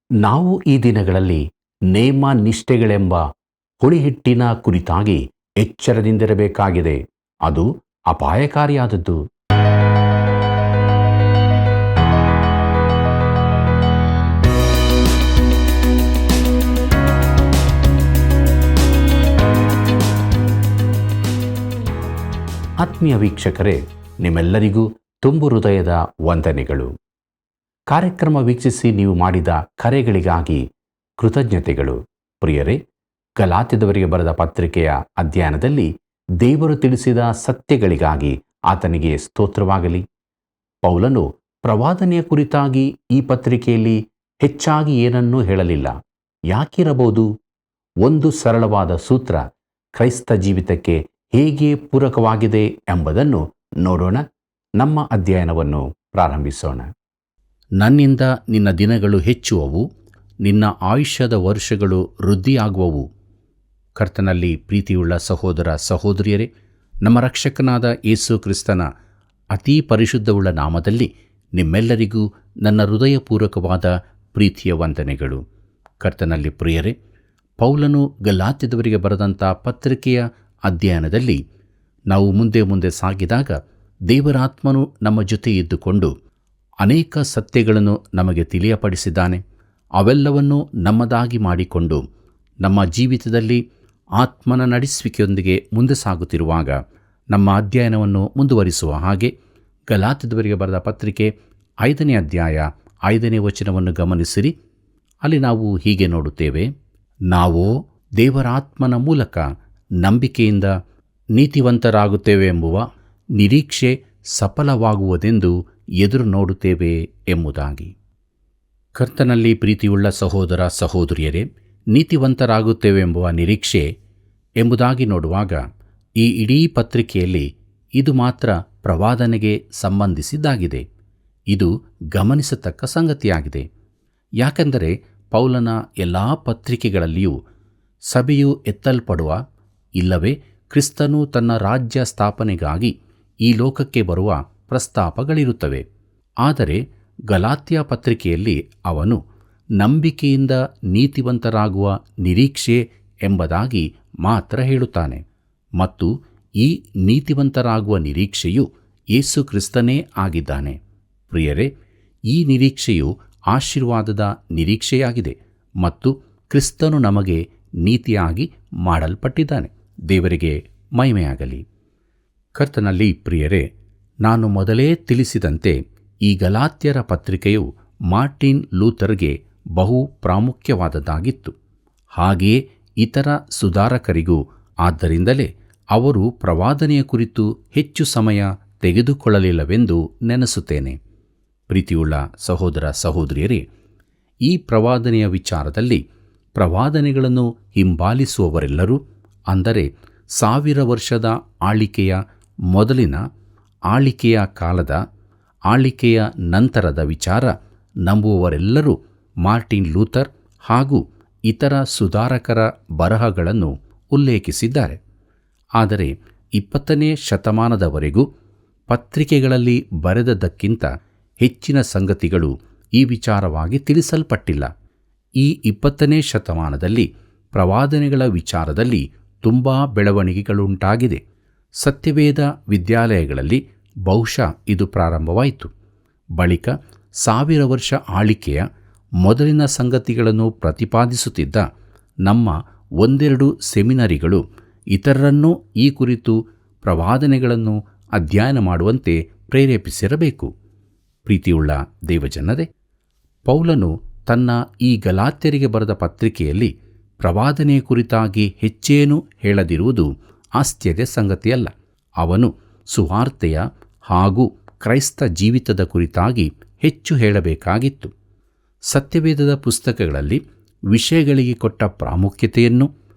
ನಾವು ಈ ದಿನಗಳಲ್ಲಿ ನೇಮ ನಿಷ್ಠೆಗಳೆಂಬ ಹುಳಿಹಿಟ್ಟಿನ ಕುರಿತಾಗಿ ಎಚ್ಚರದಿಂದಿರಬೇಕಾಗಿದೆ. ಅದು ಅಪಾಯಕಾರಿಯಾದದ್ದು. ಆತ್ಮೀಯ ವೀಕ್ಷಕರೇ, ನಿಮ್ಮೆಲ್ಲರಿಗೂ ತುಂಬು ಹೃದಯದ ವಂದನೆಗಳು. ಕಾರ್ಯಕ್ರಮ ವೀಕ್ಷಿಸಿ ನೀವು ಮಾಡಿದ ಕರೆಗಳಿಗಾಗಿ ಕೃತಜ್ಞತೆಗಳು. ಪ್ರಿಯರೇ, ಗಲಾತ್ಯದವರಿಗೆ ಬರೆದ ಪತ್ರಿಕೆಯ ಅಧ್ಯಯನದಲ್ಲಿ ದೇವರು ತಿಳಿಸಿದ ಸತ್ಯಗಳಿಗಾಗಿ ಆತನಿಗೆ ಸ್ತೋತ್ರವಾಗಲಿ. ಪೌಲನು ಪ್ರವಾದನೆಯ ಕುರಿತಾಗಿ ಈ ಪತ್ರಿಕೆಯಲ್ಲಿ ಹೆಚ್ಚಾಗಿ ಏನನ್ನೂ ಹೇಳಲಿಲ್ಲ. ಯಾಕಿರಬಹುದು? ಒಂದು ಸರಳವಾದ ಸೂತ್ರ ಕ್ರೈಸ್ತ ಜೀವಿತಕ್ಕೆ ಹೇಗೆ ಪೂರಕವಾಗಿದೆ ಎಂಬುದನ್ನು ನೋಡೋಣ. ನಮ್ಮ ಅಧ್ಯಯನವನ್ನು ಪ್ರಾರಂಭಿಸೋಣ. ನನ್ನಿಂದ ನಿನ್ನ ದಿನಗಳು ಹೆಚ್ಚುವವು, ನಿನ್ನ ಆಯುಷ್ಯದ ವರ್ಷಗಳು ವೃದ್ಧಿಯಾಗುವವು. ಕರ್ತನಲ್ಲಿ ಪ್ರೀತಿಯುಳ್ಳ ಸಹೋದರ ಸಹೋದರಿಯರೇ, ನಮ್ಮ ರಕ್ಷಕನಾದ ಯೇಸು ಕ್ರಿಸ್ತನ ಅತೀ ಪರಿಶುದ್ಧವುಳ್ಳ ನಾಮದಲ್ಲಿ ನಿಮ್ಮೆಲ್ಲರಿಗೂ ನನ್ನ ಹೃದಯಪೂರ್ವಕವಾದ ಪ್ರೀತಿಯ ವಂದನೆಗಳು. ಕರ್ತನಲ್ಲಿ ಪ್ರಿಯರೇ, ಪೌಲನು ಗಲಾತ್ಯದವರಿಗೆ ಬರೆದಂಥ ಪತ್ರಿಕೆಯ ಅಧ್ಯಯನದಲ್ಲಿ ನಾವು ಮುಂದೆ ಸಾಗಿದಾಗ ದೇವರಾತ್ಮನು ನಮ್ಮ ಜೊತೆ ಇದ್ದುಕೊಂಡು ಅನೇಕ ಸತ್ಯಗಳನ್ನು ನಮಗೆ ತಿಳಿಯಪಡಿಸಿದ್ದಾನೆ. ಅವೆಲ್ಲವನ್ನೂ ನಮ್ಮದಾಗಿ ಮಾಡಿಕೊಂಡು ನಮ್ಮ ಜೀವಿತದಲ್ಲಿ ಆತ್ಮನ ನಡೆಸುವಿಕೆಯೊಂದಿಗೆ ಮುಂದೆ ಸಾಗುತ್ತಿರುವಾಗ ನಮ್ಮ ಅಧ್ಯಯನವನ್ನು ಮುಂದುವರಿಸುವ ಹಾಗೆ ಗಲಾತ್ಯದವರಿಗೆ ಬರೆದ ಪತ್ರಿಕೆ 5ನೇ ಅಧ್ಯಾಯ 5ನೇ ವಚನವನ್ನು ಗಮನಿಸಿರಿ. ಅಲ್ಲಿ ನಾವು ಹೀಗೆ ನೋಡುತ್ತೇವೆ: ನಾವು ದೇವರಾತ್ಮನ ಮೂಲಕ ನಂಬಿಕೆಯಿಂದ ನೀತಿವಂತರಾಗುತ್ತೇವೆ ಎಂಬುವ ನಿರೀಕ್ಷೆ ಸಫಲವಾಗುವುದೆಂದು ಎದುರು ನೋಡುತ್ತೇವೆ ಎಂಬುದಾಗಿ. ಕರ್ತನಲ್ಲಿ ಪ್ರೀತಿಯುಳ್ಳ ಸಹೋದರ ಸಹೋದರಿಯರೇ, ನೀತಿವಂತರಾಗುತ್ತೇವೆ ಎಂಬುವ ನಿರೀಕ್ಷೆ ಎಂಬುದಾಗಿ ನೋಡುವಾಗ ಈ ಇಡೀ ಪತ್ರಿಕೆಯಲ್ಲಿ ಇದು ಮಾತ್ರ ಪ್ರವಾದನೆಗೆ ಸಂಬಂಧಿಸಿದ್ದಾಗಿದೆ. ಇದು ಗಮನಿಸತಕ್ಕ ಸಂಗತಿಯಾಗಿದೆ. ಯಾಕೆಂದರೆ ಪೌಲನ ಎಲ್ಲ ಪತ್ರಿಕೆಗಳಲ್ಲಿಯೂ ಸಭೆಯು ಎತ್ತಲ್ಪಡುವ, ಇಲ್ಲವೇ ಕ್ರಿಸ್ತನು ತನ್ನ ರಾಜ್ಯ ಸ್ಥಾಪನೆಗಾಗಿ ಈ ಲೋಕಕ್ಕೆ ಬರುವ ಪ್ರಸ್ತಾಪಗಳಿರುತ್ತವೆ. ಆದರೆ ಗಲಾತ್ಯ ಪತ್ರಿಕೆಯಲ್ಲಿ ಅವನು ನಂಬಿಕೆಯಿಂದ ನೀತಿವಂತರಾಗುವ ನಿರೀಕ್ಷೆ ಎಂಬುದಾಗಿ ಮಾತ್ರ ಹೇಳುತ್ತಾನೆ. ಮತ್ತು ಈ ನೀತಿವಂತರಾಗುವ ನಿರೀಕ್ಷೆಯು ಯೇಸು ಕ್ರಿಸ್ತನೇ ಆಗಿದ್ದಾನೆ. ಪ್ರಿಯರೇ, ಈ ನಿರೀಕ್ಷೆಯು ಆಶೀರ್ವಾದದ ನಿರೀಕ್ಷೆಯಾಗಿದೆ ಮತ್ತು ಕ್ರಿಸ್ತನು ನಮಗೆ ನೀತಿಯಾಗಿ ಮಾಡಲ್ಪಟ್ಟಿದ್ದಾನೆ. ದೇವರಿಗೆ ಮಹಿಮೆಯಾಗಲಿ. ಕರ್ತನಲ್ಲಿ ಪ್ರಿಯರೇ, ನಾನು ಮೊದಲೇ ತಿಳಿಸಿದಂತೆ ಈ ಗಲಾತ್ಯರ ಪತ್ರಿಕೆಯು ಮಾರ್ಟಿನ್ ಲೂಥರ್ಗೆ ಬಹು ಪ್ರಾಮುಖ್ಯವಾದದ್ದಾಗಿತ್ತು. ಹಾಗೆಯೇ ಇತರ ಸುಧಾರಕರಿಗೂ. ಆದ್ದರಿಂದಲೇ ಅವರು ಪ್ರವಾದನೆಯ ಕುರಿತು ಹೆಚ್ಚು ಸಮಯ ತೆಗೆದುಕೊಳ್ಳಲಿಲ್ಲವೆಂದು ನೆನೆಸುತ್ತೇನೆ. ಪ್ರೀತಿಯುಳ್ಳ ಸಹೋದರ ಸಹೋದರಿಯರೇ, ಈ ಪ್ರವಾದನೆಯ ವಿಚಾರದಲ್ಲಿ ಪ್ರವಾದನೆಗಳನ್ನು ಹಿಂಬಾಲಿಸುವವರೆಲ್ಲರೂ, ಅಂದರೆ 1000 ವರ್ಷದ ಆಳಿಕೆಯ ಮೊದಲಿನ ಆಳಿಕೆಯ ಕಾಲದ ಆಳಿಕೆಯ ನಂತರದ ವಿಚಾರ ನಂಬುವವರೆಲ್ಲರೂ ಮಾರ್ಟಿನ್ ಲೂಥರ್ ಹಾಗೂ ಇತರ ಸುಧಾರಕರ ಬರಹಗಳನ್ನು ಉಲ್ಲೇಖಿಸಿದ್ದಾರೆ. ಆದರೆ 20ನೇ ಶತಮಾನದವರೆಗೂ ಪತ್ರಿಕೆಗಳಲ್ಲಿ ಬರೆದದ್ದಕ್ಕಿಂತ ಹೆಚ್ಚಿನ ಸಂಗತಿಗಳು ಈ ವಿಚಾರವಾಗಿ ತಿಳಿಸಲ್ಪಟ್ಟಿಲ್ಲ. ಈ 20ನೇ ಶತಮಾನದಲ್ಲಿ ಪ್ರವಾದನೆಗಳ ವಿಚಾರದಲ್ಲಿ ತುಂಬ ಬೆಳವಣಿಗೆಗಳುಂಟಾಗಿದೆ. ಸತ್ಯವೇದ ವಿದ್ಯಾಲಯಗಳಲ್ಲಿ ಬಹುಶಃ ಇದು ಪ್ರಾರಂಭವಾಯಿತು. ಬಳಿಕ 1000 ವರ್ಷ ಆಳಿಕೆಯ ಮೊದಲಿನ ಸಂಗತಿಗಳನ್ನು ಪ್ರತಿಪಾದಿಸುತ್ತಿದ್ದ ನಮ್ಮ ಒಂದೆರಡು ಸೆಮಿನರಿಗಳು ಇತರರನ್ನೂ ಈ ಕುರಿತು ಪ್ರವಾದನೆಗಳನ್ನು ಅಧ್ಯಯನ ಮಾಡುವಂತೆ ಪ್ರೇರೇಪಿಸಿರಬೇಕು. ಪ್ರೀತಿಯುಳ್ಳ ದೇವಜನರೇ, ಪೌಲನು ತನ್ನ ಈ ಗಲಾತ್ಯರಿಗೆ ಬರೆದ ಪತ್ರಿಕೆಯಲ್ಲಿ ಪ್ರವಾದನೆಯ ಕುರಿತಾಗಿ ಹೆಚ್ಚೇನೂ ಹೇಳದಿರುವುದು ಆಶ್ಚರ್ಯ ಸಂಗತಿಯಲ್ಲ. ಅವನು ಸುವಾರ್ತೆಯ ಹಾಗೂ ಕ್ರೈಸ್ತ ಜೀವಿತದ ಕುರಿತಾಗಿ ಹೆಚ್ಚು ಹೇಳಬೇಕಾಗಿತ್ತು. ಸತ್ಯವೇದದ ಪುಸ್ತಕಗಳಲ್ಲಿ ವಿಷಯಗಳಿಗೆ ಕೊಟ್ಟ ಪ್ರಾಮುಖ್ಯತೆಯನ್ನು,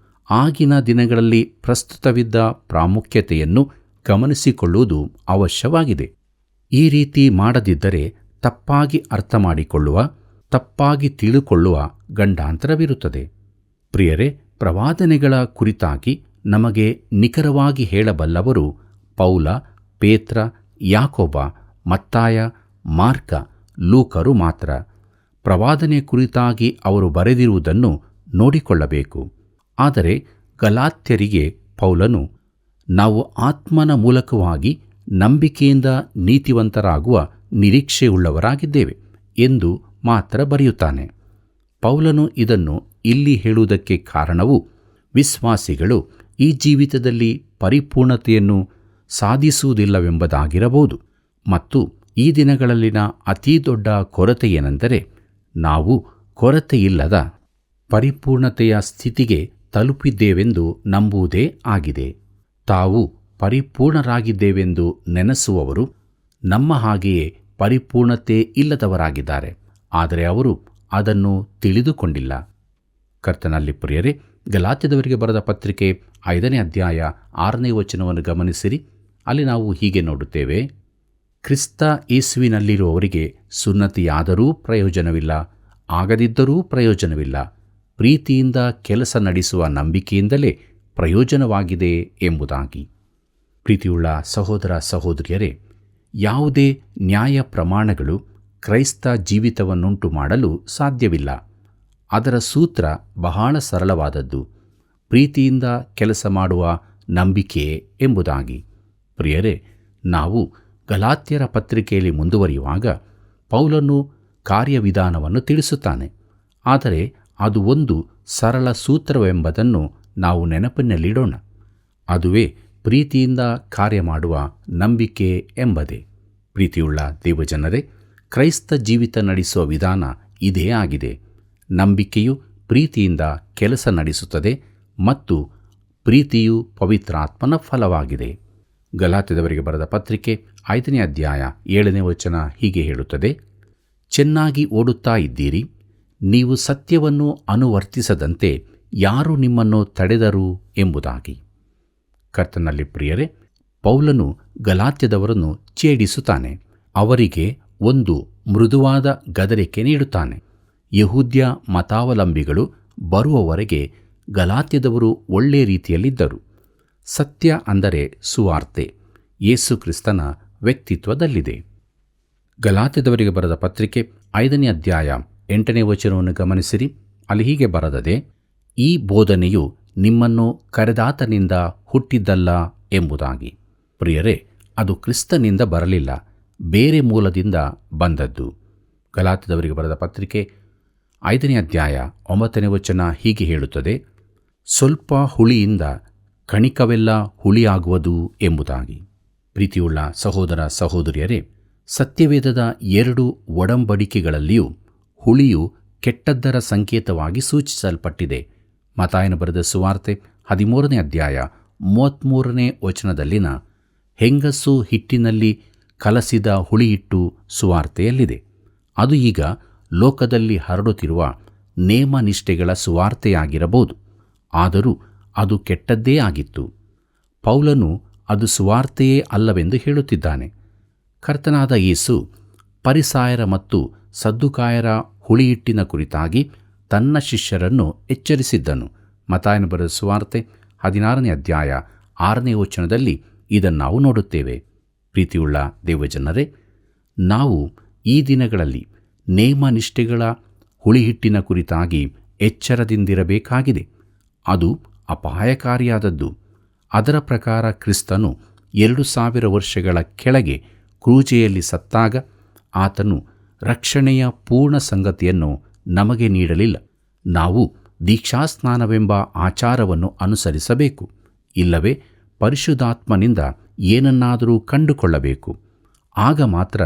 ಆಗಿನ ದಿನಗಳಲ್ಲಿ ಪ್ರಸ್ತುತವಿದ್ದ ಪ್ರಾಮುಖ್ಯತೆಯನ್ನು ಗಮನಿಸಿಕೊಳ್ಳುವುದು ಅವಶ್ಯವಾಗಿದೆ. ಈ ರೀತಿ ಮಾಡದಿದ್ದರೆ ತಪ್ಪಾಗಿ ಅರ್ಥ ಮಾಡಿಕೊಳ್ಳುವ, ತಪ್ಪಾಗಿ ತಿಳಿದುಕೊಳ್ಳುವ ಗಂಡಾಂತರವಿರುತ್ತದೆ. ಪ್ರಿಯರೇ, ಪ್ರವಾದನೆಗಳ ಕುರಿತಾಗಿ ನಮಗೆ ನಿಖರವಾಗಿ ಹೇಳಬಲ್ಲವರು ಪೌಲ, ಪೇತ್ರ, ಯಾಕೋಬ, ಮತ್ತಾಯ, ಮಾರ್ಕ, ಲೂಕರು ಮಾತ್ರ. ಪ್ರವಾದನೆ ಕುರಿತಾಗಿ ಅವರು ಬರೆದಿರುವುದನ್ನು ನೋಡಿಕೊಳ್ಳಬೇಕು. ಆದರೆ ಗಲಾತ್ಯರಿಗೆ ಪೌಲನು, ನಾವು ಆತ್ಮನ ಮೂಲಕವಾಗಿ ನಂಬಿಕೆಯಿಂದ ನೀತಿವಂತರಾಗುವ ನಿರೀಕ್ಷೆಯುಳ್ಳವರಾಗಿದ್ದೇವೆ ಎಂದು ಮಾತ್ರ ಬರೆಯುತ್ತಾನೆ. ಪೌಲನು ಇದನ್ನು ಇಲ್ಲಿ ಹೇಳುವುದಕ್ಕೆ ಕಾರಣವು ವಿಶ್ವಾಸಿಗಳು ಈ ಜೀವಿತದಲ್ಲಿ ಪರಿಪೂರ್ಣತೆಯನ್ನು ಸಾಧಿಸುವುದಿಲ್ಲವೆಂಬುದಾಗಿರಬಹುದು. ಮತ್ತು ಈ ದಿನಗಳಲ್ಲಿನ ಅತೀ ದೊಡ್ಡ ಕೊರತೆಯೇನೆಂದರೆ, ನಾವು ಕೊರತೆಯಿಲ್ಲದ ಪರಿಪೂರ್ಣತೆಯ ಸ್ಥಿತಿಗೆ ತಲುಪಿದ್ದೇವೆಂದು ನಂಬುವುದೇ ಆಗಿದೆ. ತಾವು ಪರಿಪೂರ್ಣರಾಗಿದ್ದೇವೆಂದು ನೆನೆಸುವವರು ನಮ್ಮ ಹಾಗೆಯೇ ಪರಿಪೂರ್ಣತೆ ಇಲ್ಲದವರಾಗಿದ್ದಾರೆ, ಆದರೆ ಅವರು ಅದನ್ನು ತಿಳಿದುಕೊಂಡಿಲ್ಲ. ಕರ್ತನಲ್ಲಿ ಪ್ರಿಯರೇ, ಗಲಾತ್ಯದವರಿಗೆ ಬರೆದ ಪತ್ರಿಕೆ 5ನೇ ಅಧ್ಯಾಯ 6ನೇ ವಚನವನ್ನು ಗಮನಿಸಿರಿ. ಅಲ್ಲಿ ನಾವು ಹೀಗೆ ನೋಡುತ್ತೇವೆ, ಕ್ರಿಸ್ತ ಯೇಸುವಿನಲ್ಲಿರುವವರಿಗೆ ಸುನ್ನತಿಯಾದರೂ ಪ್ರಯೋಜನವಿಲ್ಲ, ಆಗದಿದ್ದರೂ ಪ್ರಯೋಜನವಿಲ್ಲ, ಪ್ರೀತಿಯಿಂದ ಕೆಲಸ ನಡೆಸುವ ನಂಬಿಕೆಯಿಂದಲೇ ಪ್ರಯೋಜನವಾಗಿದೆ ಎಂಬುದಾಗಿ. ಪ್ರೀತಿಯುಳ್ಳ ಸಹೋದರ ಸಹೋದರಿಯರೇ, ಯಾವುದೇ ನ್ಯಾಯ ಪ್ರಮಾಣಗಳು ಕ್ರೈಸ್ತ ಜೀವಿತವನ್ನುಂಟು ಮಾಡಲು ಸಾಧ್ಯವಿಲ್ಲ. ಅದರ ಸೂತ್ರ ಬಹಳ ಸರಳವಾದದ್ದು, ಪ್ರೀತಿಯಿಂದ ಕೆಲಸ ಮಾಡುವ ನಂಬಿಕೆ ಎಂಬುದಾಗಿ. ಪ್ರಿಯರೇ, ನಾವು ಗಲಾತ್ಯರ ಪತ್ರಿಕೆಯಲ್ಲಿ ಮುಂದುವರಿಯುವಾಗ ಪೌಲನು ಕಾರ್ಯವಿಧಾನವನ್ನು ತಿಳಿಸುತ್ತಾನೆ. ಆದರೆ ಅದು ಒಂದು ಸರಳ ಸೂತ್ರವೆಂಬುದನ್ನು ನಾವು ನೆನಪಿನಲ್ಲಿಡೋಣ. ಅದುವೇ ಪ್ರೀತಿಯಿಂದ ಕಾರ್ಯ ಮಾಡುವ ನಂಬಿಕೆ ಎಂಬುದೇ. ಪ್ರೀತಿಯುಳ್ಳ ದೇವಜನರೇ, ಕ್ರೈಸ್ತ ಜೀವಿತ ನಡೆಸುವ ವಿಧಾನ ಇದೇ ಆಗಿದೆ. ನಂಬಿಕೆಯು ಪ್ರೀತಿಯಿಂದ ಕೆಲಸ ನಡೆಸುತ್ತದೆ ಮತ್ತು ಪ್ರೀತಿಯು ಪವಿತ್ರಾತ್ಮನ ಫಲವಾಗಿದೆ. ಗಲಾತ್ಯದವರಿಗೆ ಬರೆದ ಪತ್ರಿಕೆ 5ನೇ ಅಧ್ಯಾಯ 7ನೇ ವಚನ ಹೀಗೆ ಹೇಳುತ್ತದೆ, ಚೆನ್ನಾಗಿ ಓಡುತ್ತಾ ಇದ್ದೀರಿ, ನೀವು ಸತ್ಯವನ್ನು ಅನುವರ್ತಿಸದಂತೆ ಯಾರು ನಿಮ್ಮನ್ನು ತಡೆದರು ಎಂಬುದಾಗಿ. ಕರ್ತನಲ್ಲಿ ಪ್ರಿಯರೇ, ಪೌಲನು ಗಲಾತ್ಯದವರನ್ನು ಛೇಡಿಸುತ್ತಾನೆ. ಅವರಿಗೆ ಒಂದು ಮೃದುವಾದ ಗದರಿಕೆ ನೀಡುತ್ತಾನೆ. ಯಹೂದ್ಯ ಮತಾವಲಂಬಿಗಳು ಬರುವವರೆಗೆ ಗಲಾತ್ಯದವರು ಒಳ್ಳೆಯ ರೀತಿಯಲ್ಲಿದ್ದರು. ಸತ್ಯ ಅಂದರೆ ಸುವಾರ್ತೆ ಯೇಸು ಕ್ರಿಸ್ತನ ವ್ಯಕ್ತಿತ್ವದಲ್ಲಿದೆ. ಗಲಾತ್ಯದವರಿಗೆ ಬರೆದ ಪತ್ರಿಕೆ 5ನೇ ಅಧ್ಯಾಯ 8ನೇ ವಚನವನ್ನು ಗಮನಿಸಿರಿ. ಅಲ್ಲಿ ಹೀಗೆ ಬರೆದದೆ, ಈ ಬೋಧನೆಯು ನಿಮ್ಮನ್ನು ಕರೆದಾತನಿಂದ ಹುಟ್ಟಿದ್ದಲ್ಲ ಎಂಬುದಾಗಿ. ಪ್ರಿಯರೇ, ಅದು ಕ್ರಿಸ್ತನಿಂದ ಬರಲಿಲ್ಲ, ಬೇರೆ ಮೂಲದಿಂದ ಬಂದದ್ದು. ಗಲಾತ್ಯದವರಿಗೆ ಬರೆದ ಪತ್ರಿಕೆ 5ನೇ ಅಧ್ಯಾಯ 9ನೇ ವಚನ ಹೀಗೆ ಹೇಳುತ್ತದೆ, ಸ್ವಲ್ಪ ಹುಳಿಯಿಂದ ಕಣಿಕವೆಲ್ಲ ಹುಳಿಯಾಗುವುದು ಎಂಬುದಾಗಿ. ಪ್ರೀತಿಯುಳ್ಳ ಸಹೋದರ ಸಹೋದರಿಯರೇ, ಸತ್ಯವೇದದ 2 ಒಡಂಬಡಿಕೆಗಳಲ್ಲಿಯೂ ಹುಳಿಯು ಕೆಟ್ಟದ್ದರ ಸಂಕೇತವಾಗಿ ಸೂಚಿಸಲ್ಪಟ್ಟಿದೆ. ಮತ್ತಾಯನ ಬರೆದ ಸುವಾರ್ತೆ 13ನೇ ಅಧ್ಯಾಯ 33ನೇ ವಚನದಲ್ಲಿನ ಹೆಂಗಸು ಹಿಟ್ಟಿನಲ್ಲಿ ಕಲಸಿದ ಹುಳಿಹಿಟ್ಟು ಸುವಾರ್ತೆಯಲ್ಲಿದೆ. ಅದು ಈಗ ಲೋಕದಲ್ಲಿ ಹರಡುತ್ತಿರುವ ನೇಮನಿಷ್ಠೆಗಳ ಸುವಾರ್ತೆಯಾಗಿರಬಹುದು, ಆದರೂ ಅದು ಕೆಟ್ಟದ್ದೇ ಆಗಿತ್ತು. ಪೌಲನು ಅದು ಸುವಾರ್ತೆಯೇ ಅಲ್ಲವೆಂದು ಹೇಳುತ್ತಿದ್ದಾನೆ. ಕರ್ತನಾದ ಯೇಸು ಫರಿಸಾಯರ ಮತ್ತು ಸದ್ದುಕಾಯರ ಹುಳಿಹಿಟ್ಟಿನ ಕುರಿತಾಗಿ ತನ್ನ ಶಿಷ್ಯರನ್ನು ಎಚ್ಚರಿಸಿದ್ದನು. ಮತ್ತಾಯನ ಬರೆದ ಸುವಾರ್ತೆ 16ನೇ ಅಧ್ಯಾಯ 6ನೇ ವಚನದಲ್ಲಿ ಇದನ್ನು ನಾವು ನೋಡುತ್ತೇವೆ. ಪ್ರೀತಿಯುಳ್ಳ ದೇವಜನರೇ, ನಾವು ಈ ದಿನಗಳಲ್ಲಿ ನೇಮನಿಷ್ಠೆಗಳ ಹುಳಿಹಿಟ್ಟಿನ ಕುರಿತಾಗಿ ಎಚ್ಚರದಿಂದಿರಬೇಕಾಗಿದೆ. ಅದು ಅಪಾಯಕಾರಿಯಾದದ್ದು. ಅದರ ಪ್ರಕಾರ ಕ್ರಿಸ್ತನು 2000 ವರ್ಷಗಳ ಕೆಳಗೆ ಕ್ರೂಜೆಯಲ್ಲಿ ಸತ್ತಾಗ ಆತನು ರಕ್ಷಣೆಯ ಪೂರ್ಣ ಸಂಗತಿಯನ್ನು ನಮಗೆ ನೀಡಲಿಲ್ಲ. ನಾವು ದೀಕ್ಷಾಸ್ನಾನವೆಂಬ ಆಚಾರವನ್ನು ಅನುಸರಿಸಬೇಕು, ಇಲ್ಲವೇ ಪರಿಶುದ್ಧಾತ್ಮನಿಂದ ಏನನ್ನಾದರೂ ಕಂಡುಕೊಳ್ಳಬೇಕು. ಆಗ ಮಾತ್ರ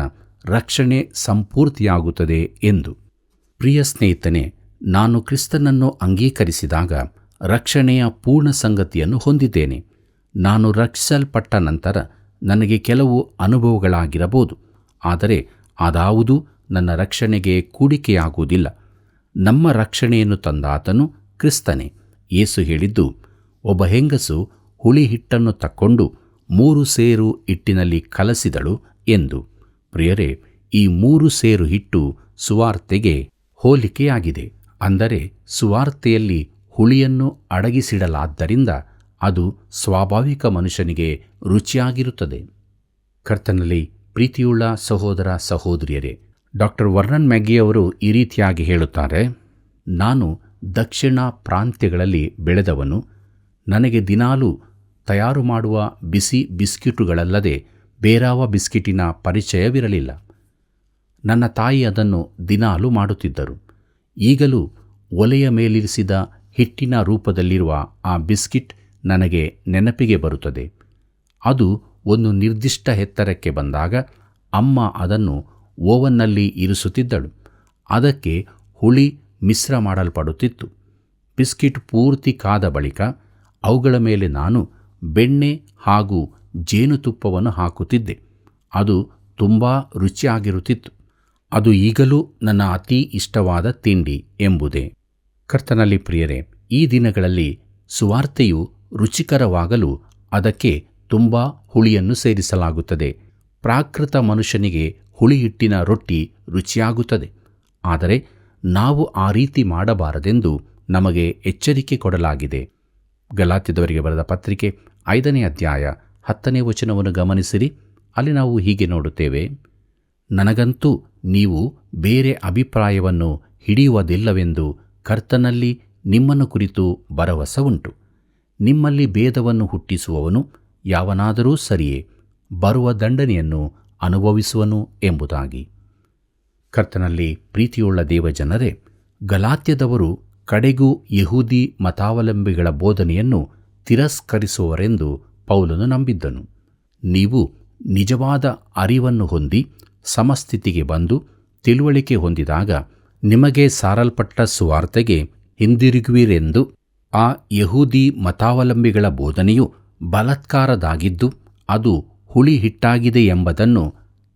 ರಕ್ಷಣೆ ಸಂಪೂರ್ತಿಯಾಗುತ್ತದೆ ಎಂದು. ಪ್ರಿಯ ಸ್ನೇಹಿತನೇ, ನಾನು ಕ್ರಿಸ್ತನನ್ನು ಅಂಗೀಕರಿಸಿದಾಗ ರಕ್ಷಣೆಯ ಪೂರ್ಣ ಸಂಗತಿಯನ್ನು ಹೊಂದಿದ್ದೇನೆ. ನಾನು ರಕ್ಷಿಸಲ್ಪಟ್ಟ ನಂತರ ನನಗೆ ಕೆಲವು ಅನುಭವಗಳಾಗಿರಬಹುದು, ಆದರೆ ಅದಾವುದೂ ನನ್ನ ರಕ್ಷಣೆಗೆ ಕೂಡಿಕೆಯಾಗುವುದಿಲ್ಲ. ನಮ್ಮ ರಕ್ಷಣೆಯನ್ನು ತಂದಾತನು ಕ್ರಿಸ್ತನೇ. ಯೇಸು ಹೇಳಿದ್ದು, ಒಬ್ಬ ಹೆಂಗಸು ಹುಳಿ ಹಿಟ್ಟನ್ನು ತಕ್ಕೊಂಡು 3 ಸೇರು ಹಿಟ್ಟಿನಲ್ಲಿ ಕಲಸಿದಳು ಎಂದು. ಪ್ರಿಯರೇ, ಈ 3 ಸೇರು ಹಿಟ್ಟು ಸುವಾರ್ತೆಗೆ ಹೋಲಿಕೆಯಾಗಿದೆ. ಅಂದರೆ ಸುವಾರ್ತೆಯಲ್ಲಿ ಹುಳಿಯನ್ನು ಅಡಗಿಸಿಡಲಾದ್ದರಿಂದ ಅದು ಸ್ವಾಭಾವಿಕ ಮನುಷ್ಯನಿಗೆ ರುಚಿಯಾಗಿರುತ್ತದೆ. ಕರ್ತನಲ್ಲಿ ಪ್ರೀತಿಯುಳ್ಳ ಸಹೋದರ ಸಹೋದರಿಯರೇ, ಡಾಕ್ಟರ್ ವರ್ನನ್ ಮ್ಯಾಗಿಯವರು ಈ ರೀತಿಯಾಗಿ ಹೇಳುತ್ತಾರೆ, ನಾನು ದಕ್ಷಿಣ ಪ್ರಾಂತ್ಯಗಳಲ್ಲಿ ಬೆಳೆದವನು. ನನಗೆ ದಿನಾಲೂ ತಯಾರು ಮಾಡುವ ಬಿಸಿ ಬಿಸ್ಕಿಟುಗಳಲ್ಲದೆ ಬೇರಾವ ಬಿಸ್ಕಿಟಿನ ಪರಿಚಯವಿರಲಿಲ್ಲ. ನನ್ನ ತಾಯಿ ಅದನ್ನು ದಿನಾಲೂ ಮಾಡುತ್ತಿದ್ದರು. ಈಗಲೂ ಒಲೆಯ ಮೇಲಿರಿಸಿದ ಹಿಟ್ಟಿನ ರೂಪದಲ್ಲಿರುವ ಆ ಬಿಸ್ಕಿಟ್ ನನಗೆ ನೆನಪಿಗೆ ಬರುತ್ತದೆ. ಅದು ಒಂದು ನಿರ್ದಿಷ್ಟ ಎತ್ತರಕ್ಕೆ ಬಂದಾಗ ಅಮ್ಮ ಅದನ್ನು ಓವನ್ನಲ್ಲಿ ಇರಿಸುತ್ತಿದ್ದಳು. ಅದಕ್ಕೆ ಹುಳಿ ಮಿಶ್ರ ಮಾಡಲ್ಪಡುತ್ತಿತ್ತು. ಬಿಸ್ಕಿಟ್ ಪೂರ್ತಿ ಕಾದ ಬಳಿಕ ಅವುಗಳ ಮೇಲೆ ನಾನು ಬೆಣ್ಣೆ ಹಾಗೂ ಜೇನುತುಪ್ಪವನ್ನು ಹಾಕುತ್ತಿದ್ದೆ. ಅದು ತುಂಬ ರುಚಿಯಾಗಿರುತ್ತಿತ್ತು. ಅದು ಈಗಲೂ ನನ್ನ ಅತಿ ಇಷ್ಟವಾದ ತಿಂಡಿ ಎಂಬುದೇ. ಕರ್ತನಲ್ಲಿ ಪ್ರಿಯರೇ, ಈ ದಿನಗಳಲ್ಲಿ ಸುವಾರ್ತೆಯು ರುಚಿಕರವಾಗಲು ಅದಕ್ಕೆ ತುಂಬ ಹುಳಿಯನ್ನು ಸೇರಿಸಲಾಗುತ್ತದೆ. ಪ್ರಾಕೃತ ಮನುಷ್ಯನಿಗೆ ಹುಳಿ ಹಿಟ್ಟಿನ ರೊಟ್ಟಿ ರುಚಿಯಾಗುತ್ತದೆ. ಆದರೆ ನಾವು ಆ ರೀತಿ ಮಾಡಬಾರದೆಂದು ನಮಗೆ ಎಚ್ಚರಿಕೆ ಕೊಡಲಾಗಿದೆ. ಗಲಾತ್ಯದವರಿಗೆ ಬರೆದ ಪತ್ರಿಕೆ 5ನೇ ಅಧ್ಯಾಯ 10ನೇ ವಚನವನ್ನು ಗಮನಿಸಿರಿ. ಅಲ್ಲಿ ನಾವು ಹೀಗೆ ನೋಡುತ್ತೇವೆ, ನನಗಂತೂ ನೀವು ಬೇರೆ ಅಭಿಪ್ರಾಯವನ್ನು ಹಿಡಿಯುವುದಿಲ್ಲವೆಂದು ಕರ್ತನಲ್ಲಿ ನಿಮ್ಮನ್ನು ಕುರಿತು ಭರವಸೆ ಉಂಟು. ನಿಮ್ಮಲ್ಲಿ ಭೇದವನ್ನು ಹುಟ್ಟಿಸುವವನು ಯಾವನಾದರೂ ಸರಿಯೇ, ಬರುವ ದಂಡನೆಯನ್ನು ಅನುಭವಿಸುವನು ಎಂಬುದಾಗಿ. ಕರ್ತನಲ್ಲಿ ಪ್ರೀತಿಯುಳ್ಳ ದೇವಜನರೇ, ಗಲಾತ್ಯದವರು ಕಡೆಗೂ ಯಹೂದಿ ಮತಾವಲಂಬಿಗಳ ಬೋಧನೆಯನ್ನು ತಿರಸ್ಕರಿಸುವರೆಂದು ಪೌಲನು ನಂಬಿದ್ದನು. ನೀವು ನಿಜವಾದ ಅರಿವನ್ನು ಹೊಂದಿ ಸಮಸ್ಥಿತಿಗೆ ಬಂದು ತಿಳುವಳಿಕೆ ಹೊಂದಿದಾಗ ನಿಮಗೆ ಸಾರಲ್ಪಟ್ಟ ಸುವಾರ್ತೆಗೆ ಹಿಂದಿರುಗುವಿರೆಂದು, ಆ ಯಹೂದಿ ಮತಾವಲಂಬಿಗಳ ಬೋಧನೆಯು ಬಲಾತ್ಕಾರದಾಗಿದ್ದು ಅದು ಹುಳಿ ಹಿಟ್ಟಾಗಿದೆ ಎಂಬುದನ್ನು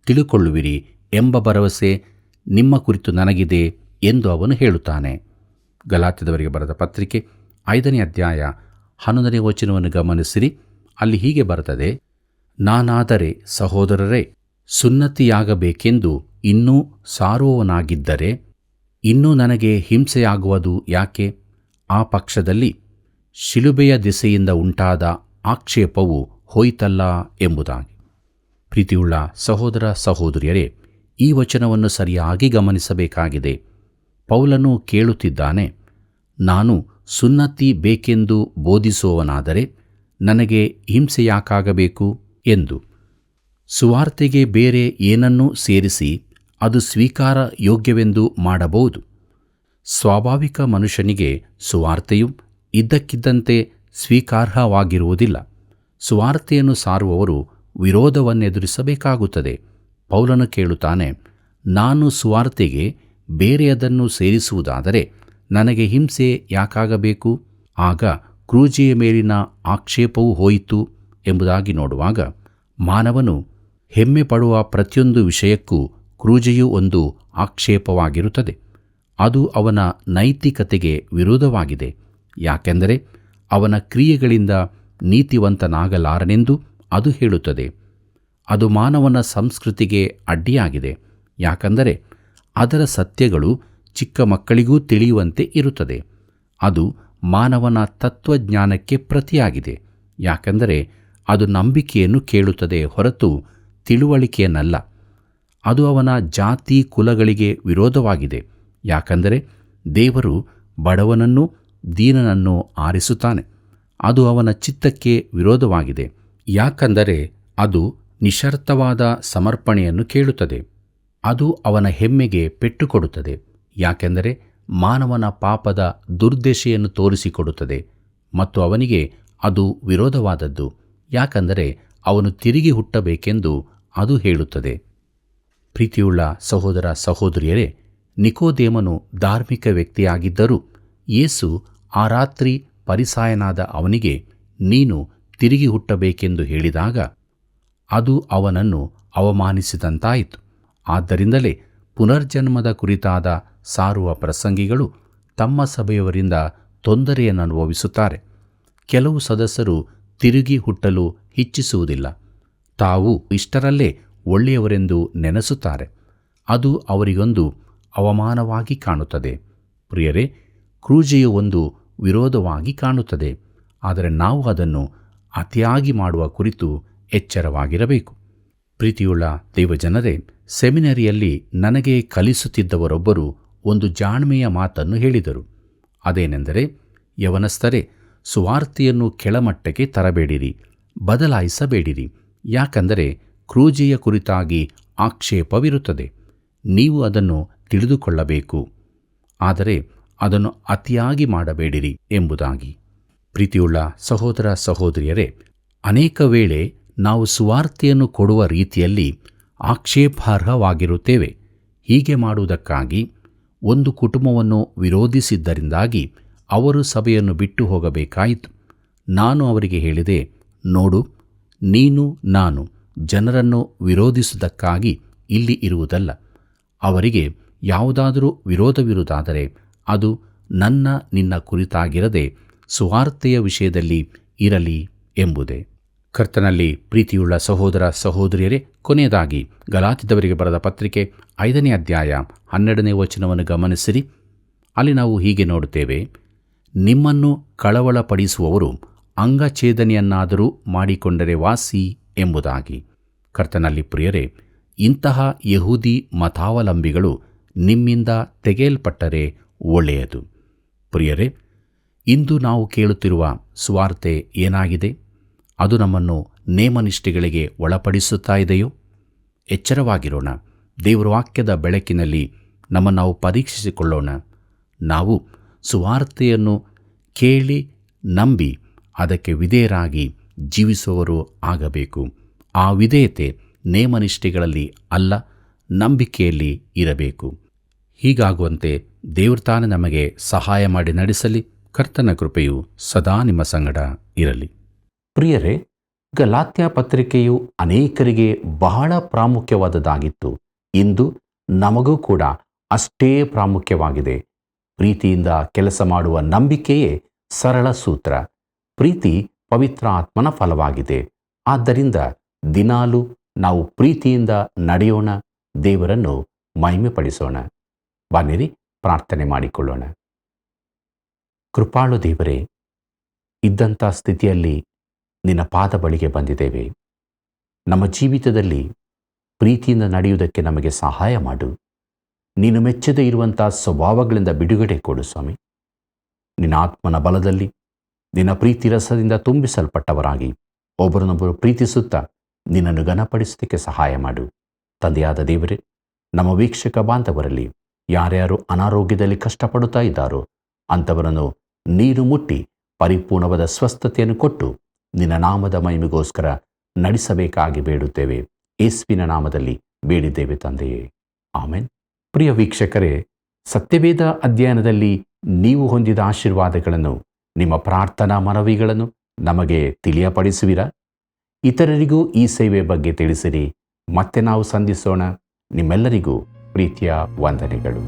ತಿಳುಕೊಳ್ಳುವಿರಿ ಎಂಬ ಭರವಸೆ ನಿಮ್ಮ ಕುರಿತು ನನಗಿದೆ ಎಂದು ಅವನು ಹೇಳುತ್ತಾನೆ. ಗಲಾತ್ಯದವರಿಗೆ ಬರೆದ ಪತ್ರಿಕೆ 5ನೇ ಅಧ್ಯಾಯ 11ನೇ ವಚನವನ್ನು ಗಮನಿಸಿರಿ. ಅಲ್ಲಿ ಹೀಗೆ ಬರುತ್ತದೆ, ನಾನಾದರೆ ಸಹೋದರರೇ, ಸುನ್ನತಿಯಾಗಬೇಕೆಂದು ಇನ್ನೂ ಸಾರುವವನಾಗಿದ್ದರೆ ಇನ್ನೂ ನನಗೆ ಹಿಂಸೆಯಾಗುವುದು ಯಾಕೆ? ಆ ಪಕ್ಷದಲ್ಲಿ ಶಿಲುಬೆಯ ದೆಸೆಯಿಂದ ಉಂಟಾದ ಆಕ್ಷೇಪವು ಹೋಯಿತಲ್ಲ ಎಂಬುದಾಗಿ. ಪ್ರೀತಿಯುಳ್ಳ ಸಹೋದರ ಸಹೋದರಿಯರೇ, ಈ ವಚನವನ್ನು ಸರಿಯಾಗಿ ಗಮನಿಸಬೇಕಾಗಿದೆ. ಪೌಲನು ಕೇಳುತ್ತಿದ್ದಾನೆ, ನಾನು ಸುನ್ನತಿ ಬೇಕೆಂದು ಬೋಧಿಸುವವನಾದರೆ ನನಗೆ ಹಿಂಸೆ ಯಾಕಾಗಬೇಕು ಎಂದು. ಸುವಾರ್ತೆಗೆ ಬೇರೆ ಏನನ್ನೂ ಸೇರಿಸಿ ಅದು ಸ್ವೀಕಾರ ಯೋಗ್ಯವೆಂದು ಮಾಡಬಹುದು. ಸ್ವಾಭಾವಿಕ ಮನುಷ್ಯನಿಗೆ ಸುವಾರ್ತೆಯು ಇದ್ದಕ್ಕಿದ್ದಂತೆ ಸ್ವೀಕಾರ್ಹವಾಗಿರುವುದಿಲ್ಲ. ಸುವಾರ್ತೆಯನ್ನು ಸಾರುವವರು ವಿರೋಧವನ್ನೆದುರಿಸಬೇಕಾಗುತ್ತದೆ. ಪೌಲನು ಕೇಳುತ್ತಾನೆ, ನಾನು ಸುವಾರ್ತೆಗೆ ಬೇರೆಯದನ್ನು ಸೇರಿಸುವುದಾದರೆ ನನಗೆ ಹಿಂಸೆ ಯಾಕಾಗಬೇಕು? ಆಗ ಕ್ರೂಜೆಯ ಮೇಲಿನ ಆಕ್ಷೇಪವೂ ಹೋಯಿತು ಎಂಬುದಾಗಿ ನೋಡುವಾಗ, ಮಾನವನು ಹೆಮ್ಮೆ ಪಡುವ ಪ್ರತಿಯೊಂದು ವಿಷಯಕ್ಕೂ ಕ್ರೂಜೆಯು ಒಂದು ಆಕ್ಷೇಪವಾಗಿರುತ್ತದೆ. ಅದು ಅವನ ನೈತಿಕತೆಗೆ ವಿರೋಧವಾಗಿದೆ. ಯಾಕೆಂದರೆ ಅವನ ಕ್ರಿಯೆಗಳಿಂದ ನೀತಿವಂತನಾಗಲಾರನೆಂದು ಅದು ಹೇಳುತ್ತದೆ. ಅದು ಮಾನವನ ಸಂಸ್ಕೃತಿಗೆ ಅಡ್ಡಿಯಾಗಿದೆ. ಯಾಕೆಂದರೆ ಅದರ ಸತ್ಯಗಳು ಚಿಕ್ಕ ಮಕ್ಕಳಿಗೂ ತಿಳಿಯುವಂತೆ ಇರುತ್ತದೆ. ಅದು ಮಾನವನ ತತ್ವಜ್ಞಾನಕ್ಕೆ ಪ್ರತಿಯಾಗಿದೆ. ಯಾಕೆಂದರೆ ಅದು ನಂಬಿಕೆಯನ್ನು ಕೇಳುತ್ತದೆ ಹೊರತು ತಿಳುವಳಿಕೆಯನ್ನಲ್ಲ. ಅದು ಅವನ ಜಾತಿ ಕುಲಗಳಿಗೆ ವಿರೋಧವಾಗಿದೆ. ಯಾಕೆಂದರೆ ದೇವರು ಬಡವನನ್ನು ದೀನನನ್ನು ಆರಿಸುತ್ತಾನೆ. ಅದು ಅವನ ಚಿತ್ತಕ್ಕೆ ವಿರೋಧವಾಗಿದೆ. ಯಾಕೆಂದರೆ ಅದು ನಿಶರ್ಥವಾದ ಸಮರ್ಪಣೆಯನ್ನು ಕೇಳುತ್ತದೆ. ಅದು ಅವನ ಹೆಮ್ಮೆಗೆ ಪೆಟ್ಟು ಕೊಡುತ್ತದೆ. ಯಾಕೆಂದರೆ ಮಾನವನ ಪಾಪದ ದುರ್ದಶೆಯನ್ನು ತೋರಿಸಿಕೊಡುತ್ತದೆ ಮತ್ತು ಅವನಿಗೆ ಅದು ವಿರೋಧವಾದದ್ದು. ಯಾಕೆಂದರೆ ಅವನು ತಿರುಗಿ ಹುಟ್ಟಬೇಕೆಂದು ಅದು ಹೇಳುತ್ತದೆ. ಪ್ರೀತಿಯುಳ್ಳ ಸಹೋದರ ಸಹೋದರಿಯರೇ, ನಿಕೋದೇಮನು ಧಾರ್ಮಿಕ ವ್ಯಕ್ತಿಯಾಗಿದ್ದರೂ ಯೇಸು ಆ ರಾತ್ರಿ ಫರಿಸಾಯನಾದ ಅವನಿಗೆ ನೀನು ತಿರುಗಿ ಹುಟ್ಟಬೇಕೆಂದು ಹೇಳಿದಾಗ ಅದು ಅವನನ್ನು ಅವಮಾನಿಸಿದಂತಾಯಿತು. ಆದ್ದರಿಂದಲೇ ಪುನರ್ಜನ್ಮದ ಕುರಿತಾದ ಸಾರುವ ಪ್ರಸಂಗಿಗಳು ತಮ್ಮ ಸಭೆಯವರಿಂದ ತೊಂದರೆಯನ್ನು ಅನುಭವಿಸುತ್ತಾರೆ. ಕೆಲವು ಸದಸ್ಯರು ತಿರುಗಿ ಹುಟ್ಟಲು ಇಚ್ಛಿಸುವುದಿಲ್ಲ. ತಾವು ಇಷ್ಟರಲ್ಲೇ ಒಳ್ಳೆಯವರೆಂದು ನೆನೆಸುತ್ತಾರೆ. ಅದು ಅವರಿಗೊಂದು ಅವಮಾನವಾಗಿ ಕಾಣುತ್ತದೆ. ಪ್ರಿಯರೇ, ಕ್ರೂಜೆಯು ಒಂದು ವಿರೋಧವಾಗಿ ಕಾಣುತ್ತದೆ. ಆದರೆ ನಾವು ಅದನ್ನು ಅತಿಯಾಗಿ ಮಾಡುವ ಕುರಿತು ಎಚ್ಚರವಾಗಿರಬೇಕು. ಪ್ರೀತಿಯುಳ್ಳ ದೇವಜನರೇ, ಸೆಮಿನರಿಯಲ್ಲಿ ನನಗೆ ಕಲಿಸುತ್ತಿದ್ದವರೊಬ್ಬರು ಒಂದು ಜಾಣ್ಮೆಯ ಮಾತನ್ನು ಹೇಳಿದರು. ಅದೇನೆಂದರೆ, ಯವನಸ್ಥರೇ, ಸುವಾರ್ತೆಯನ್ನು ಕೆಳಮಟ್ಟಕ್ಕೆ ತರಬೇಡಿರಿ, ಬದಲಾಯಿಸಬೇಡಿರಿ. ಯಾಕಂದರೆ ಕ್ರೂಜೆಯ ಕುರಿತಾಗಿ ಆಕ್ಷೇಪವಿರುತ್ತದೆ. ನೀವು ಅದನ್ನು ತಿಳಿದುಕೊಳ್ಳಬೇಕು, ಆದರೆ ಅದನ್ನು ಅತಿಯಾಗಿ ಮಾಡಬೇಡಿರಿ ಎಂಬುದಾಗಿ. ಪ್ರೀತಿಯುಳ್ಳ ಸಹೋದರ ಸಹೋದರಿಯರೇ, ಅನೇಕ ವೇಳೆ ನಾವು ಸುವಾರ್ತೆಯನ್ನು ಕೊಡುವ ರೀತಿಯಲ್ಲಿ ಆಕ್ಷೇಪಾರ್ಹವಾಗಿರುತ್ತೇವೆ. ಹೀಗೆ ಮಾಡುವುದಕ್ಕಾಗಿ ಒಂದು ಕುಟುಂಬವನ್ನು ವಿರೋಧಿಸಿದ್ದರಿಂದಾಗಿ ಅವರು ಸಭೆಯನ್ನು ಬಿಟ್ಟು ಹೋಗಬೇಕಾಯಿತು. ನಾನು ಅವರಿಗೆ ಹೇಳಿದೆ, ನೋಡು, ನೀನು ನಾನು ಜನರನ್ನು ವಿರೋಧಿಸುವುದಕ್ಕಾಗಿ ಇಲ್ಲಿ ಇರುವುದಲ್ಲ. ಅವರಿಗೆ ಯಾವುದಾದರೂ ವಿರೋಧವಿರುವುದಾದರೆ ಅದು ನಿನ್ನ ಕುರಿತಾಗಿರದೆ ಸುವಾರ್ತೆಯ ವಿಷಯದಲ್ಲಿ ಇರಲಿ ಎಂಬುದೇ. ಕರ್ತನಲ್ಲಿ ಪ್ರೀತಿಯುಳ್ಳ ಸಹೋದರ ಸಹೋದರಿಯರೇ, ಕೊನೆಯದಾಗಿ ಗಲಾತ್ಯದವರಿಗೆ ಬರೆದ ಪತ್ರಿಕೆ 5ನೇ ಅಧ್ಯಾಯ 12ನೇ ವಚನವನ್ನು ಗಮನಿಸಿರಿ. ಅಲ್ಲಿ ನಾವು ಹೀಗೆ ನೋಡುತ್ತೇವೆ, ನಿಮ್ಮನ್ನು ಕಳವಳಪಡಿಸುವವರು ಅಂಗಛೇದನೆಯನ್ನಾದರೂ ಮಾಡಿಕೊಂಡರೆ ವಾಸಿ ಎಂಬುದಾಗಿ. ಕರ್ತನಲ್ಲಿ ಪ್ರಿಯರೇ, ಇಂತಹ ಯಹೂದಿ ಮತಾವಲಂಬಿಗಳು ನಿಮ್ಮಿಂದ ತೆಗೆಯಲ್ಪಟ್ಟರೆ ಒಳ್ಳೆಯದು. ಪ್ರಿಯರೇ, ಇಂದು ನಾವು ಕೇಳುತ್ತಿರುವ ಸುವಾರ್ತೆ ಏನಾಗಿದೆ? ಅದು ನಮ್ಮನ್ನು ನೇಮನಿಷ್ಠೆಗಳಿಗೆ ಒಳಪಡಿಸುತ್ತಾ ಇದೆಯೋ? ಎಚ್ಚರವಾಗಿರೋಣ. ದೇವರ ವಾಕ್ಯದ ಬೆಳಕಿನಲ್ಲಿ ನಮ್ಮನ್ನು ನಾವು ಪರೀಕ್ಷಿಸಿಕೊಳ್ಳೋಣ. ನಾವು ಸುವಾರ್ತೆಯನ್ನು ಕೇಳಿ ನಂಬಿ ಅದಕ್ಕೆ ವಿಧೇಯರಾಗಿ ಜೀವಿಸುವವರು ಆಗಬೇಕು. ಆ ವಿಧೇಯತೆ ನೇಮನಿಷ್ಠೆಗಳಲ್ಲಿ ಅಲ್ಲ, ನಂಬಿಕೆಯಲ್ಲಿ ಇರಬೇಕು. ಹೀಗಾಗುವಂತೆ ದೇವರು ತಾನೇ ನಮಗೆ ಸಹಾಯ ಮಾಡಿ ನಡೆಸಲಿ. ಕರ್ತನ ಕೃಪೆಯು ಸದಾ ನಿಮ್ಮ ಸಂಗಡ ಇರಲಿ. ಪ್ರಿಯರೇ, ಗಲಾತ್ಯ ಪತ್ರಿಕೆಯು ಅನೇಕರಿಗೆ ಬಹಳ ಪ್ರಾಮುಖ್ಯವಾದದ್ದಾಗಿತ್ತು. ಇಂದು ನಮಗೂ ಕೂಡ ಅಷ್ಟೇ ಪ್ರಾಮುಖ್ಯವಾಗಿದೆ. ಪ್ರೀತಿಯಿಂದ ಕೆಲಸ ಮಾಡುವ ನಂಬಿಕೆಯೇ ಸರಳ ಸೂತ್ರ. ಪ್ರೀತಿ ಪವಿತ್ರ ಆತ್ಮನ ಫಲವಾಗಿದೆ. ಆದ್ದರಿಂದ ದಿನಾಲೂ ನಾವು ಪ್ರೀತಿಯಿಂದ ನಡೆಯೋಣ, ದೇವರನ್ನು ಮಹಿಮೆಪಡಿಸೋಣ. ಬನ್ನಿರಿ, ಪ್ರಾರ್ಥನೆ ಮಾಡಿಕೊಳ್ಳೋಣ. ಕೃಪಾಳು ದೇವರೇ, ಇದ್ದಂಥ ಸ್ಥಿತಿಯಲ್ಲಿ ನಿನ್ನ ಪಾದ ಬಳಿಗೆ ಬಂದಿದ್ದೇವೆ. ನಮ್ಮ ಜೀವಿತದಲ್ಲಿ ಪ್ರೀತಿಯಿಂದ ನಡೆಯುವುದಕ್ಕೆ ನಮಗೆ ಸಹಾಯ ಮಾಡು. ನೀನು ಮೆಚ್ಚದೇ ಇರುವಂಥ ಸ್ವಭಾವಗಳಿಂದ ಬಿಡುಗಡೆ ಕೊಡು ಸ್ವಾಮಿ. ನಿನ್ನ ಆತ್ಮನ ಬಲದಲ್ಲಿ ನಿನ್ನ ಪ್ರೀತಿ ರಸದಿಂದ ತುಂಬಿಸಲ್ಪಟ್ಟವರಾಗಿ ಒಬ್ಬರನ್ನೊಬ್ಬರು ಪ್ರೀತಿಸುತ್ತಾ ನಿನ್ನನ್ನು ಘನಪಡಿಸೋದಕ್ಕೆ ಸಹಾಯ ಮಾಡು. ತಂದೆಯಾದ ದೇವರೇ, ನಮ್ಮ ವೀಕ್ಷಕ ಬಾಂಧವರಲ್ಲಿ ಯಾರ್ಯಾರು ಅನಾರೋಗ್ಯದಲ್ಲಿ ಕಷ್ಟಪಡುತ್ತಾ ಇದ್ದಾರೋ ಅಂಥವರನ್ನು ನೀರು ಮುಟ್ಟಿ ಪರಿಪೂರ್ಣವಾದ ಸ್ವಸ್ಥತೆಯನ್ನು ಕೊಟ್ಟು ನಿನ್ನ ನಾಮದ ಮಹಿಮೆಗೋಸ್ಕರ ನಡೆಸಬೇಕಾಗಿ ಬೇಡುತ್ತೇವೆ. ಯೇಸುವಿನ ನಾಮದಲ್ಲಿ ಬೇಡಿದ್ದೇವೆ ತಂದೆಯೇ, ಆಮೆನ್. ಪ್ರಿಯ ವೀಕ್ಷಕರೇ, ಸತ್ಯವೇದ ಅಧ್ಯಯನದಲ್ಲಿ ನೀವು ಹೊಂದಿದ ಆಶೀರ್ವಾದಗಳನ್ನು, ನಿಮ್ಮ ಪ್ರಾರ್ಥನಾ ಮನವಿಗಳನ್ನು ನಮಗೆ ತಿಳಿಯಪಡಿಸುವಿರಾ? ಇತರರಿಗೂ ಈ ಸೇವೆ ಬಗ್ಗೆ ತಿಳಿಸಿರಿ. ಮತ್ತೆ ನಾವು ಸಂಧಿಸೋಣ. ನಿಮ್ಮೆಲ್ಲರಿಗೂ ಪ್ರೀತಿಯ ವಂದನೆಗಳು.